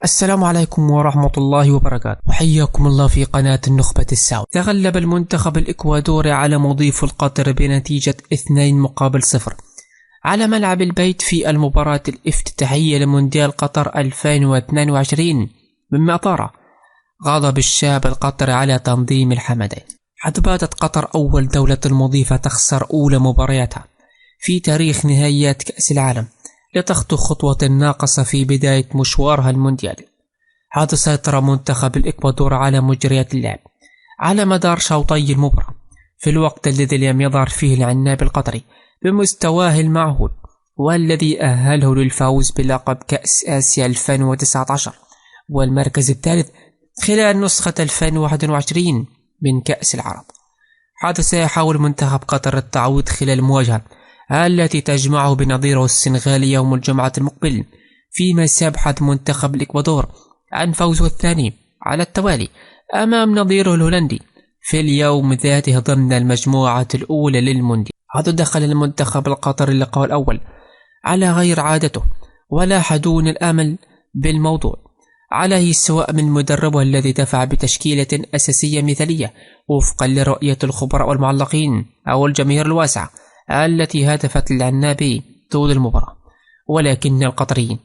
السلام عليكم ورحمة الله وبركاته، وحياكم الله في قناة النخبة السعودية. تغلب المنتخب الإكوادوري على مضيف القطر بنتيجة 2-0 على ملعب البيت في المباراة الافتتاحية لمونديال قطر 2022، مما أثار غضب الشعب القطري على تنظيم الحمدين، حيث باتت قطر أول دولة مضيفة تخسر أولى مبارياتها في تاريخ نهائيات كأس العالم لتخطو خطوة ناقصة في بداية مشوارها المونديالي. حيث سيطر منتخب الإكوادور على مجريات اللعب على مدار شوطي المباراة، في الوقت الذي لم يظهر فيه العناب القطري بمستواه المعهود، والذي أهله للفوز بلقب كأس آسيا 2019 والمركز الثالث خلال نسخة 2021 من كأس العرب. حيث سيحاول منتخب قطر التعويض خلال المواجهة التي تجمعه بنظيره السنغالي يوم الجمعة المقبل، فيما سيبحث منتخب الإكوادور عن فوزه الثاني على التوالي أمام نظيره الهولندي في اليوم ذاته ضمن المجموعة الأولى للمونديال. حيث دخل المنتخب القطري اللقاء الأول على غير عادته، ولاح دون الأمل بالموضوع عليه، سواء من مدربه الذي دفع بتشكيلة أساسية مثالية وفقا لرؤية الخبراء والمعلقين أو الجماهير الواسعة التي هدفت للعنابي طول المباراة. ولكن القطريين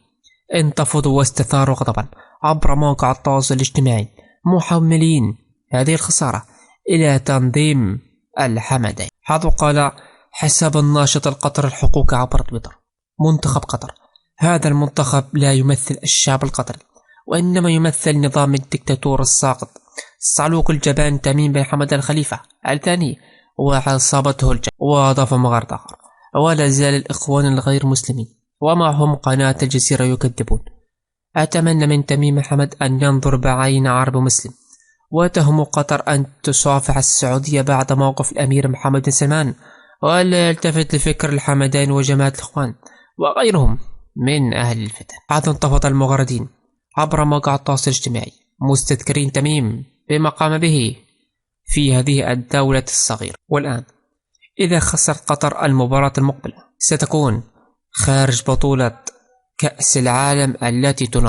انتفضوا واستثاروا غضبا عبر موقع التواصل الاجتماعي، محملين هذه الخسارة إلى تنظيم الحمدين. حيث قال حساب الناشط القطري الحقوق عبر تويتر: منتخب قطر، هذا المنتخب لا يمثل الشعب القطري، وإنما يمثل نظام الدكتاتور الساقط صعلوك الجبان تميم بن حمد الخليفة الثاني وعصابته الجبان. وأضاف مغارد آخر: ولا زال الإخوان الغير مسلمين ومعهم قناة الجزيرة يكذبون. أتمنى من تميم حمد أن ينظر بعين عرب مسلم، وتهم قطر أن تصافح السعودية بعد موقف الأمير محمد بن سلمان، ولا يلتفت لفكر الحمدين وجماعة الإخوان وغيرهم من أهل الفتن. حيث انتفض المغردين عبر موقع التواصل الاجتماعي مستذكرين تميم بما قام به في هذه الدولة الصغيرة. والآن إذا خسرت قطر المباراة المقبلة ستكون خارج بطولة كأس العالم التي تنظم